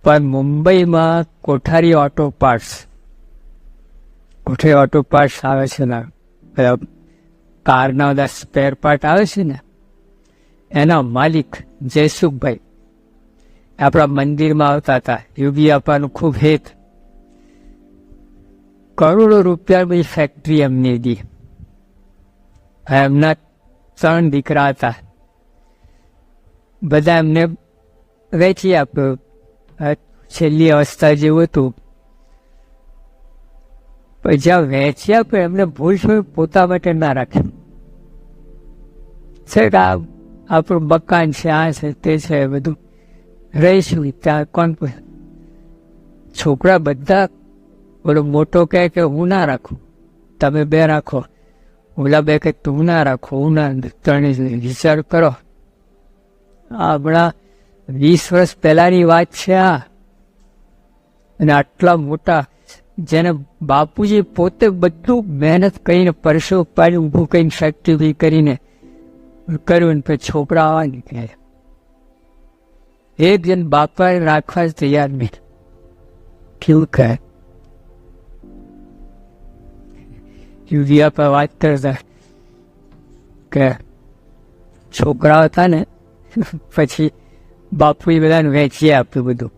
પણ મુંબઈમાં કોઠારી auto parts આવે છે ને, કારના બધા સ્પેર પાર્ટ આવે છે ને, એના માલિક જયસુખભાઈ આપણા મંદિરમાં આવતા હતા. યોગી આપવાનું ખૂબ હેત. કરોડો રૂપિયાની ફેક્ટરી એમની હતી. એમના 3 દીકરા હતા. બધા એમને વેચી આપ્યું. છેલ્લી અવસ્થા જેવું હતું. પણ જ્યાં વેચી આપ્યું એમને ભૂલ શું પોતા માટે ના રાખ્યું. છે કે આપણું મકાન છે, આ છે, તે છે, બધું રહીશું ત્યાં કોણ. છોકરા બધા બોલો મોટો કહે કે હું ના રાખું, તમે 2 રાખો. ઓલા 2 કહે તું ના રાખો, હું ના. 3 વિચાર કરો. હમણાં 20 વર્ષ પહેલાની વાત છે આ. અને આટલા મોટા જેને બાપુજી પોતે બધું મહેનત કરીને પરસો પાડી ઊભું કરીને ફેક્ટરી કરીને કર્યું, પછી છોકરા આવવા નીકળ્યા. એક જણ બાપા રાખવા જ તૈયાર નહીં. કેવું કહે યુવિયા પર વાત કરતા કે છોકરાઓ હતા ને પછી બાપુએ બધાને વેચી આપ્યું બધું.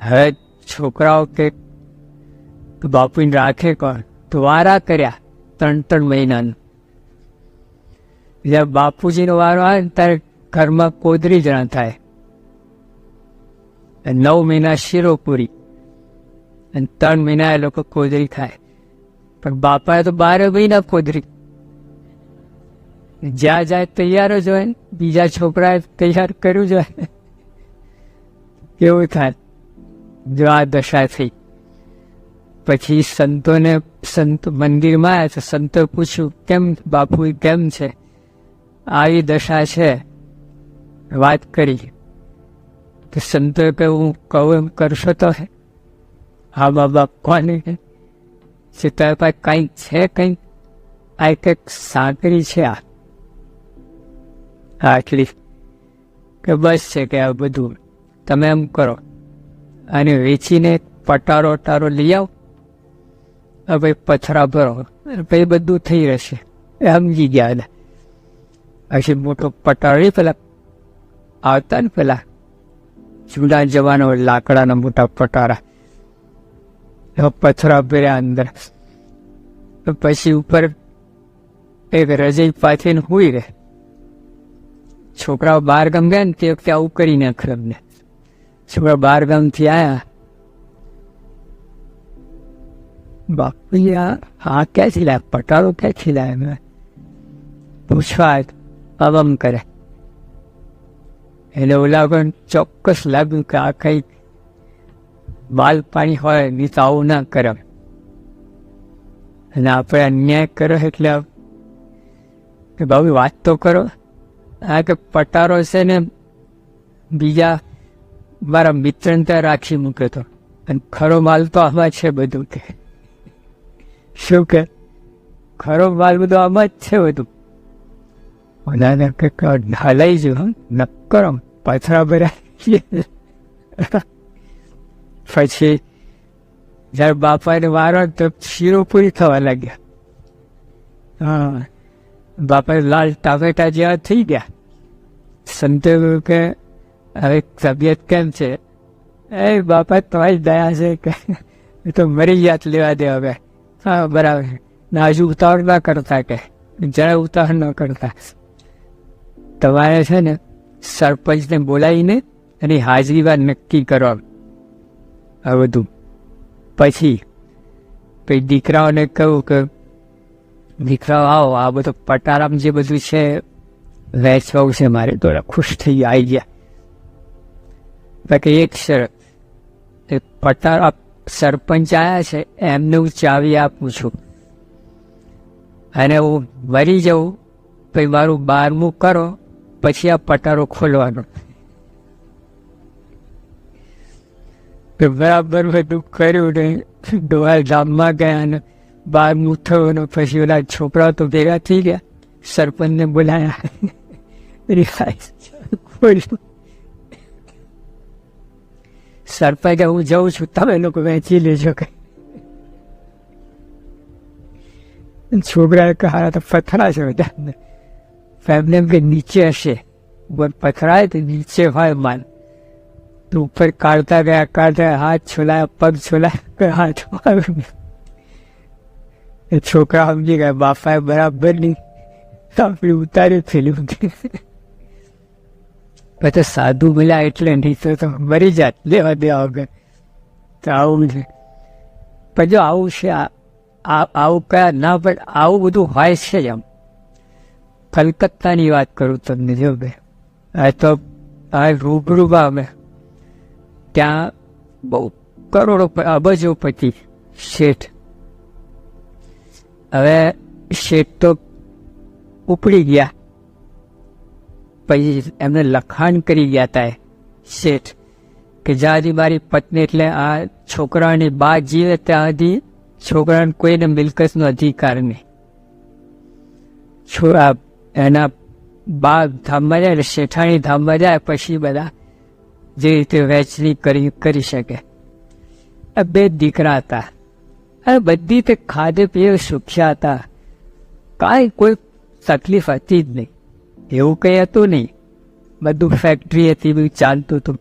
હવે છોકરાઓ કે બાપુને રાખે કોણ? તો વારા કર્યા 3 મહિનાનું. જ્યારે બાપુજીનો વારો આવે ને ત્યારે ઘરમાં કોદરી જણા થાય. 9 મહિના શિરોપુરી અને 3 મહિના એ લોકો કોદરી ખાય. પણ બાપાએ તો 12 મહિના કોદરી. જ્યાં જાય તૈયાર જ હોય ને, બીજા છોકરાએ તૈયાર કર્યું જ હોય. કેવું થાય જો આ દશા થઈ. પછી સંત મંદિરમાં આવ્યા તો સંતો પૂછ્યું કેમ બાપુ કેમ છે? આવી દશા છે. વાત કરી તો સંતોએ કહ્યું હું કહું એમ કરશો તો હે? હા બાબા કોને છે તારી પાસે કંઈક છે? કંઈક આ કંઈક સાંકરી છે આ આટલી કે બસ છે કે આ બધું તમે એમ કરો અને વેચીને પટારો લઈ આવો. હવે પથરા ભરો પછી બધું થઈ રહેશે. સમજી ગયા હતા. પછી મોટો પટારો પેલા આવતા ને પેલા જૂના જવાનો લાકડાના મોટા પટારા, પથરા ભર્યા અંદર. પછી ઉપર એક રજઈ પાથરીને હુઈ રહે. છોકરાઓ 12 ગામ ગયા ને તે વખતે આવું કરી નાખ્યું અમને. છોકરા 12 ગામથી આવ્યા. બાપુ હા ક્યાંથી લાવ્યા? પટારો ક્યાંથી લાવ્યા? પૂછવા આમ કરે એટલે ઓલા પણ ચોક્કસ લાગ્યું કે આ કંઈક બાલ પાણી હોય નહીં તો આવું ના કરે. અને આપણે અન્યાય કરો એટલે કે બાબુ વાત તો કરો. આ કે પટારો છે ને બીજા મારા મિત્રને ત્યાં રાખી મૂક્યો હતો અને ખરો માલ તો આમાં છે બધું. કે શું કે ખરો માલ બધો આમાં જ છે બધું. ઓલાને ઢાલાઈ ગયું નક્કર પથરા ભર્યા. પછી જયારે બાપાને વારો તો શીરો પૂરી થવા લાગ્યા. હા બાપા લાલ ટામેટા જેવા થઈ ગયા. સંતે કે હવે તબિયત કેમ છે? એ બાપા તમારી દયા છે કે તો મરી જાત લેવા દે હવે. હા બરાબર. ના હજુ ઉતાવળ ના કરતા કે જરા ઉતાવળ ન કરતા. તમારે છે ને સરપંચને બોલાવીને એની હાજરીમાં નક્કી કરો આ બધું. પછી દીકરાઓને કહ્યું કે દીકરાઓ આવો આ બધું પટારામાં જે બધું છે વેચવું છે મારે. તો ખુશ થઈ આવી ગયા. બાકી એક શરત, પટારા સરપંચ આવ્યા છે એમને હું ચાવી આપું છું અને હું મરી જાઉં પછી મારું 12મું કરો પછી આ પટારો ખોલવાનો. બરાબર બધું કર્યું ને ડોહાલ ધામમાં ગયા ને 12મું થયું ને પછી ઓલા છોકરાઓ તો ભેગા થઈ ગયા. સરપંચને બોલાયા. સરપંચ કે હું જઉં છું, તમે લોકો વેચી લેજો કે. છોકરા કે હારા તો પથરા છે બધા. ફેમિલી એમ કે નીચે હશે, ઉપર પથરાય તો નીચે હોય માલ. તો ઉપર કાઢતા ગયા, હાથ છોલાયા, પગ છોલાયા, હાથ. એ છોકરા સમજી ગયા બાપાએ બરાબર નહીં આપણે ઉતાર્યું ફિલ્મ. પછી સાધુ મળ્યા એટલે નહીં તો મરી જાત લેવા દેવા વગર. તો આવું છે. પણ જો આવું છે, આવું કયા ના, પણ આવું બધું હોય છે જ. આમ કલકત્તાની વાત કરું તમને, જો ભાઈ આ તો આ રૂબરૂમાં અમે ત્યાં બહુ કરોડો અબજોપતિ શેઠ. હવે શેઠ તો ઉપડી ગયા, પછી એમને લખાણ કરી ગયા હતા શેઠ કે જ્યાં સુધી મારી પત્ની એટલે આ છોકરાની બા જીવે ત્યાં સુધી છોકરાને કોઈને મિલકતનો અધિકાર નહીં. એના બા ધામમાં જાય એટલે શેઠાણી ધામમાં જાય પછી બધા જે રીતે વહેંચણી કરી શકે. આ બે દીકરા હતા અને બધી તે ખાધે પીએ સુખ્યા હતા, કાંઈ કોઈ તકલીફ હતી જ નહીં, એવું કંઈ હતું નહીં. બધું ફેક્ટરી હતી, બધું ચાલતું હતું.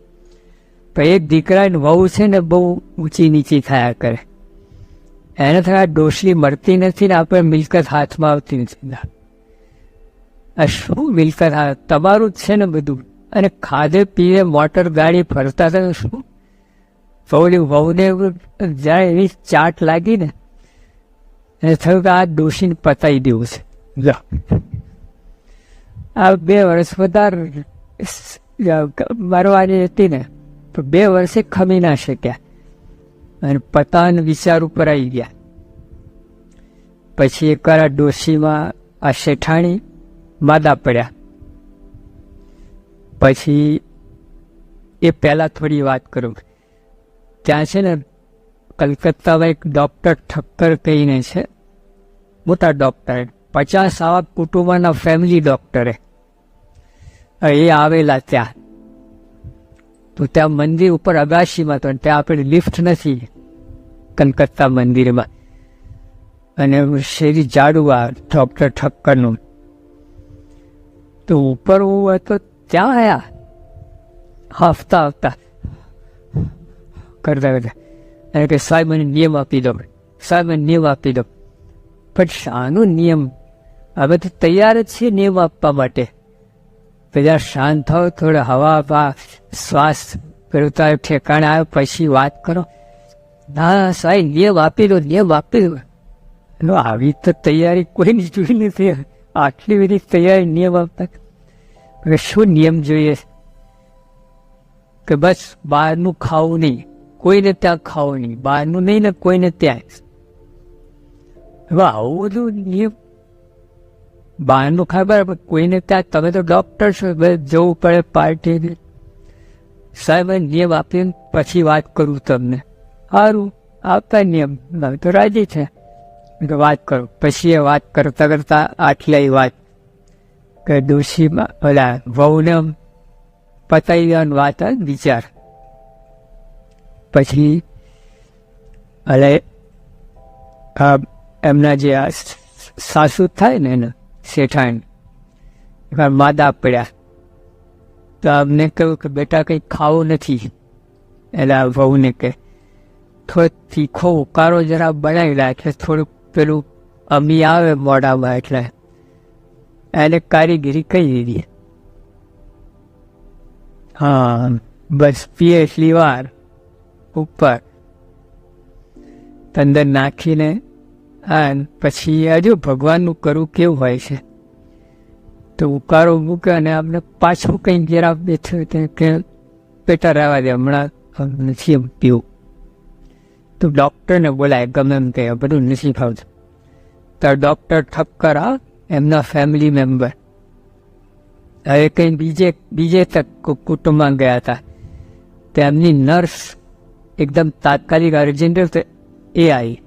પણ એક દીકરાની વહુ છે ને બહુ ઊંચી નીચી થયા કરે. એને થયા ડોશી મળતી નથી ને આપણે મિલકત હાથમાં આવતી નથી. આ શું મિલકત તમારું જ છે ને બધું, અને ખાધે પીએ મોટર ગાડી ફરતા હતા. શું વહુને જ્યારે એવી ચાટ લાગી ને એને થયું કે આ ડોશીને પતાવી દેવું છે. આ 2 વર્ષ વધારે મરવાની હતી ને તો 2 વર્ષે ખમી ના શક્યા અને પતાન વિચાર ઉપર આવી ગયા. પછી એકવાર આ ડોશીમાં આ શેઠાણી માદા પડ્યા. પછી એ પહેલાં થોડી વાત કરું, ત્યાં છે ને કલકત્તામાં એક ડૉક્ટર ઠક્કર કહીને છે, મોટા ડૉક્ટર, 50 આવા કુટુંબના ફેમિલી ડૉક્ટરે એ આવેલા ત્યાં. તો ત્યાં મંદિર ઉપર અગાશીમાં તો ત્યાં આપણે લિફ્ટ નથી કલકત્તા મંદિરમાં, અને શેરી જાડું આ ડૉક્ટર ઠક્કરનું. તો ઉપર હું હતો ત્યાં આવ્યા, હફતા કરતા અને કે સાહેબ મને નિયમ આપી દો, સાહેબ મને નિયમ આપી દો. પણ શાનો નિયમ? હવે તો તૈયાર જ છીએ નિયમ આપવા માટે. બધા શાંત થાવ, થોડા હવા શ્વાસ કરતા ઠેકાણે આવે પછી વાત કરો. ના સાહેબ નિયમ આપી દો, નિયમ આપી દો. આવી તો તૈયારી કોઈની જોઈ નથી, આટલી બધી તૈયારી નિયમ આપતા. શું નિયમ જોઈએ? કે બસ બહારનું ખાવું નહીં, કોઈને ત્યાં ખાવું નહીં, બહારનું નહીં ને કોઈને ત્યાં. હવે આવું બધું નિયમ બહારનું ખાય બરાબર, કોઈને ત્યાં. તમે તો ડૉક્ટર છો, જવું પડે પાર્ટી. સાહેબ નિયમ આપીને પછી વાત કરું તમને. સારું આપતા નિયમ, તો રાજી છે તો વાત કરું. પછી એ વાત કરતા કરતા આટલી વાત કે ડોશીમાં ઓલા વહુને પતાવી દેવાની વાત વિચાર. પછી એટલે એમના જે આ સાસુ થાય ને એને શેઠાણી એકવાર માદા પડ્યા. તો અમને કહ્યું કે બેટા કંઈ ખાવું નથી. એટલે આ વહુને કહે થોડો તીખો ઉકાળો જરા બનાવી રાખે, થોડુંક પેલું અમી આવે મોઢામાં, એટલે એને કારીગીરી કહી દીધી. હા બસ પીએ એટલી વાર ઉપર અંદર નાખીને. હા પછી હજુ ભગવાનનું કરવું કેવું હોય છે, તો ઉકાળો મૂકે અને આપણે પાછું કંઈ જરા બેઠું કે પેટા રહેવા દે, હમણાં નથી એમ પીવું. તો ડૉક્ટરને બોલાય, ગમે એમ કહે બધું નથી ખાવતું. તો ડૉક્ટર ઠક્કર એમના ફેમિલી મેમ્બર હવે કંઈ બીજે તક કુટુંબમાં ગયા હતા. તો એમની નર્સ એકદમ તાત્કાલિક અર્જન્ટ તો એ આવી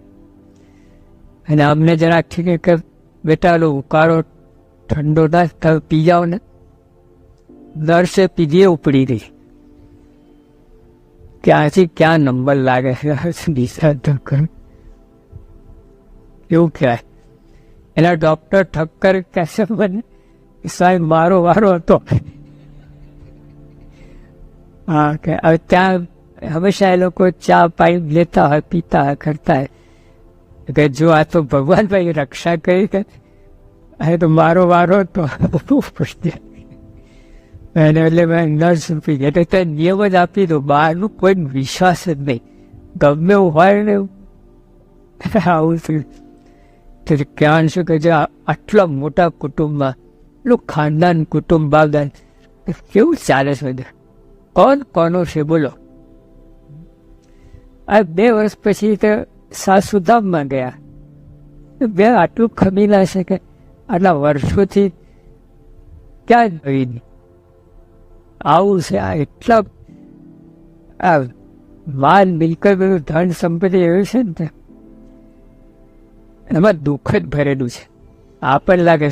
અને અમને જરા ઠીક કે બેટા ઓલો ઉકાળો ઠંડો ના તમે પી જાઓ ને. નર્સે પીધીએ ઉપડી રહી. ક્યાંથી ક્યાં નંબર લાગે છે દિશા તો કરું એવું કહેવાય. એના ડૉક્ટર ઠક્કર કહેશે મને સાહેબ મારો વારો હતો. હા કે હવે ત્યાં હંમેશા એ લોકો ચા પાઇપ લેતા હોય, પીતા હોય, કરતા હોય કે જો આ તો ભગવાન ભાઈ રક્ષા કરી કે હવે તો મારો વારો હતો. એને એટલે મેં નર્સ પી ગયા એટલે ત્યાં નિયમ જ આપી દો, બહારનું કોઈ વિશ્વાસ જ નહીં, ગમે એવું હોય ને આવું થયું. કહેવાનું શું કે જે આટલા મોટા કુટુંબમાં એટલું ખાનદાન કુટુંબ બાપદાન કેવું ચાલે છે બધું, કોણ કોનો છે બોલો. આ 2 વર્ષ પછી તો સાસુધામમાં ગયા. બે આટલું ખમીલા છે કે આટલા વર્ષોથી ક્યાં જોઈ નહીં. આવું છે આ એટલા આ માલ મિલકત બધું ધન સંપત્તિ એવું છે ને એમાં દુઃખ જ ભરેલું છે. આપણને લાગે